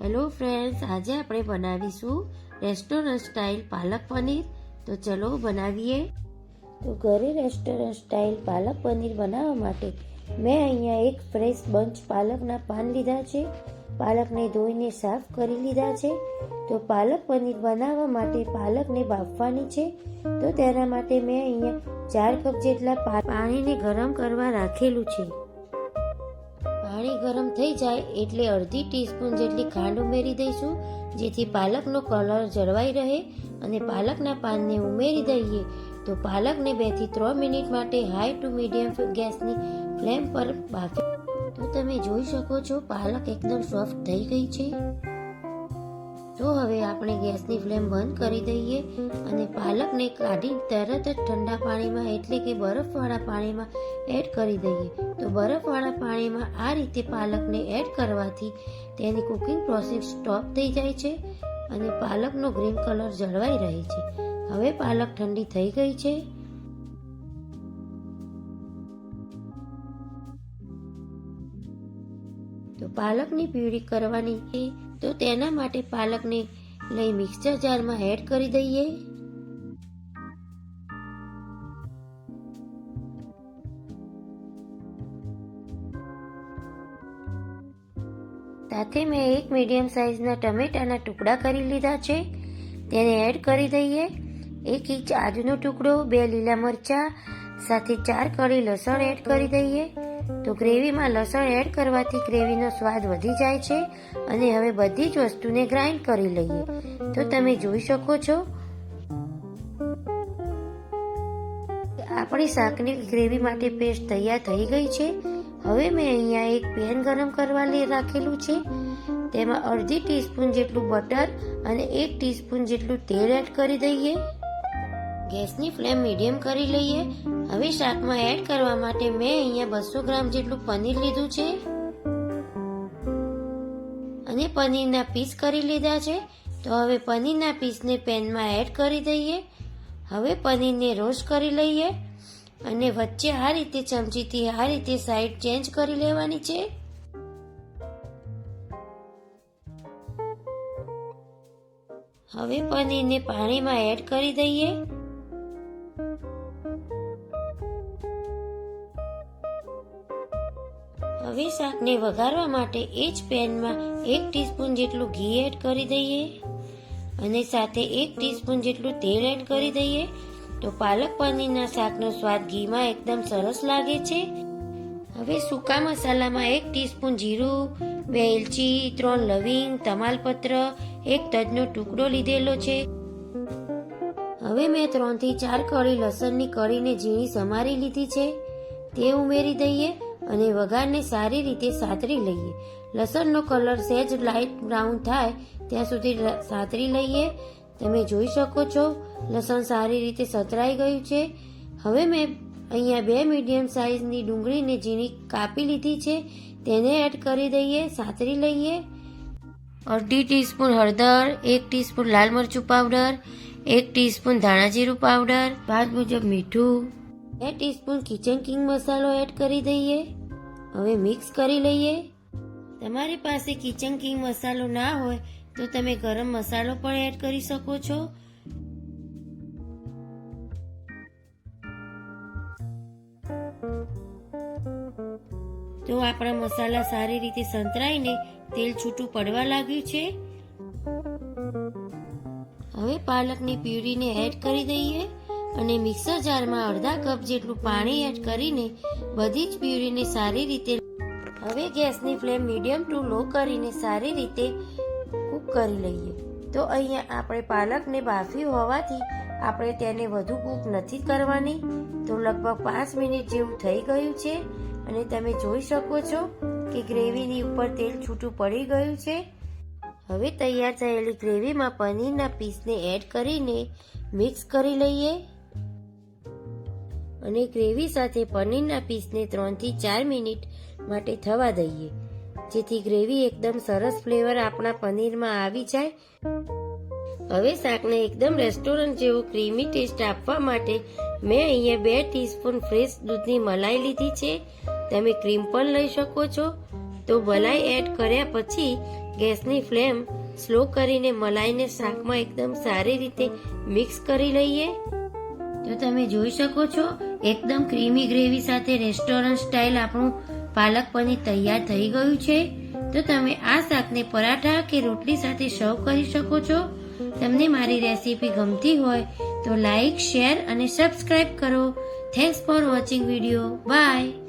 Hello friends, આજે આપણે બનાવીશું રેસ્ટોરન્ટ સ્ટાઇલ પાલક પનીર. તો ચલો બનાવીએ. તો ઘરે રેસ્ટોરન્ટ સ્ટાઇલ પાલક પનીર બનાવવા માટે મેં અહીંયા એક ફ્રેશ બંચ પાલકના પાન લીધા છે. પાલકને ધોઈને સાફ કરી લીધા છે. તો પાલક પનીર બનાવવા માટે પાલકને બાફવાની છે. તો તેના માટે મેં અહીંયા 4 કપ જેટલા પાણીને ગરમ કરવા રાખેલું છે. પાણી ગરમ થઈ જાય એટલે અડધી ટીસ્પૂન જેટલી ખાંડ ઉમેરી દઈશું, જેથી પાલકનો કલર જળવાઈ રહે. અને પાલકના પાનને ઉમેરી દઈએ તો પાલકને 2 થી 3 મિનિટ માટે હાઈ ટુ મીડિયમ ગેસની ફ્લેમ પર બાફી. તો તમે જોઈ શકો છો પાલક એકદમ સોફ્ટ થઈ ગઈ છે. તો હવે આપણે ગેસની ફ્લેમ બંધ કરી દઈએ અને પાલકને કાઢી તરત જ ઠંડા પાણીમાં એટલે કે બરફવાળા પાણીમાં એડ કરી દઈએ. તો બરફવાળા પાણીમાં આ રીતે પાલકને એડ કરવાથી તેની કુકિંગ પ્રોસેસ સ્ટોપ થઈ જાય છે અને પાલકનો ગ્રીન કલર જળવાઈ રહે છે. હવે પાલક ઠંડી થઈ ગઈ છે. તો પાલકની પ્યુરી કરવાની છે. તો તેના માટે પાલકને લઈ મિક્સર જારમાં એડ કરી દઈએ. સાથે મેં એક મીડિયમ સાઇઝના ટમેટાના ટુકડા કરી લીધા છે, તેને એડ કરી દઈએ. 1 ઇંચ આદુનો ટુકડો, 2 લીલા મરચાં સાથે 4 કળી લસણ એડ કરી દઈએ. તો ગ્રેવીમાં લસણ એડ કરવાથી ગ્રેવીનો સ્વાદ વધી જાય છે. અને હવે બધી જ વસ્તુને ગ્રાઇન્ડ કરી લઈએ. તો તમે જોઈ શકો છો આપણી શાકની ગ્રેવી માટે પેસ્ટ તૈયાર થઈ ગઈ છે. હવે મેં અહીંયા એક પેન ગરમ કરવા રાખેલું છે. તેમાં અડધી ટીસ્પૂન જેટલું બટર અને 1 ટીસ્પૂન જેટલું તેલ એડ કરી દઈએ. ગેસની ફ્લેમ મીડિયમ કરી લઈએ. હવે શાકમાં એડ કરવા માટે મેં અહીંયા 200 ગ્રામ જેટલું પનીર લીધું છે અને પનીરના પીસ કરી લીધા છે. તો હવે પનીરના પીસને પેનમાં એડ કરી દઈએ. હવે પનીરને રોસ્ટ કરી લઈએ અને વચ્ચે આ રીતે ચમચીથી આ રીતે સાઈડ ચેન્જ કરી લેવાની છે. હવે પનીરને પાણીમાં એડ કરી દઈએ. હવે શાકને વઘારવા માટે એ જ પેનમાં 1 ટીસ્પૂન જેટલું ઘી એડ કરી દઈએ અને સાથે 1 ટીસ્પૂન જેટલું તેલ એડ કરી દઈએ. તો પાલક પનીરના શાકનો સ્વાદ ઘીમાં એકદમ સરસ લાગે છે. હવે સૂકા મસાલામાં 1 ટીસ્પૂન જીરું, 2 એલચી, 3 લવિંગ, તમાલપત્ર, 1 તજનો ટુકડો લીધેલો છે. હવે મેં 3 થી 4 કળી લસણની કળીને ઝીણી સમારી લીધી છે, તે ઉમેરી દઈએ અને વઘારને સારી રીતે સાતરી લઈએ. લસણનો કલર સહેજ લાઇટ બ્રાઉન થાય ત્યાં સુધી સાતરી લઈએ. તમે જોઈ શકો છો લસણ સારી રીતે સતરાઈ ગયું છે. હવે મેં અહીંયા 2 મીડિયમ સાઇઝની ડુંગળીને ઝીણી કાપી લીધી છે, તેને એડ કરી દઈએ, સાતરી લઈએ. અડધી ટીસ્પૂન હળદર, 1 ટીસ્પૂન લાલ મરચું પાવડર, 1 ટીસ્પૂન ધાણાજીરું પાવડર, સ્વાદ મુજબ મીઠું, 2 ટીસ્પૂન કિચન કિંગ મસાલો એડ કરી દઈએ. હવે મિક્સ કરી લઈએ. તમારી પાસે કિચન કિંગ મસાલો ના હોય તો તમે ગરમ મસાલો પણ એડ કરી શકો છો. તો આપણા મસાલા સારી રીતે સંતરાઈને તેલ છૂટું પડવા લાગ્યું છે. હવે પાલકની પ્યુરીને એડ કરી દઈએ અને મિક્સર જારમાં અડધા કપ જેટલું પાણી એડ કરીને બધી જ પ્યુરીને સારી રીતે. હવે ગેસની ફ્લેમ મીડિયમ ટુ લો કરીને સારી રીતે કૂક કરી લઈએ. તો અહીંયા આપણે પાલકને બાફી હોવાથી આપણે તેને વધુ કૂક નથી કરવાની. તો લગભગ 5 મિનિટ જેવું થઈ ગયું છે અને તમે જોઈ શકો છો કે ગ્રેવીની ઉપર તેલ છૂટું પડી ગયું છે. હવે તૈયાર થયેલી ગ્રેવીમાં પનીરના પીસને એડ કરીને મિક્સ કરી લઈએ અને ગ્રેવી સાથે પનીરના પીસને 3 થી 4 મિનિટ માટે થવા દઈએ, જેથી ગ્રેવી એકદમ સરસ ફ્લેવર આપણા પનીરમાં આવી જાય. હવે શાકને એકદમ રેસ્ટોરન્ટ જેવો ક્રીમી ટેસ્ટ આપવા માટે મેં અહીંયા 2 ટીસ્પૂન ફ્રેશ દૂધની મલાઈ લીધી છે. તમે ક્રીમ પણ લઈ શકો છો. તો મલાઈ એડ કર્યા પછી ગેસની ફ્લેમ સ્લો કરીને મલાઈને શાકમાં એકદમ સારી રીતે મિક્સ કરી લઈએ. તો તમે જોઈ શકો છો એકદમ ક્રીમી ગ્રેવી સાથે રેસ્ટોરન્ટ સ્ટાઇલ આપણું પાલક પનીર તૈયાર થઈ ગયું છે. તો તમે આ શાકને પરાઠા કે રોટલી સાથે સર્વ કરી શકો છો. તમને મારી રેસીપી ગમતી હોય તો લાઈક, શેર અને સબસ્ક્રાઇબ કરો. Thanks for watching video. By.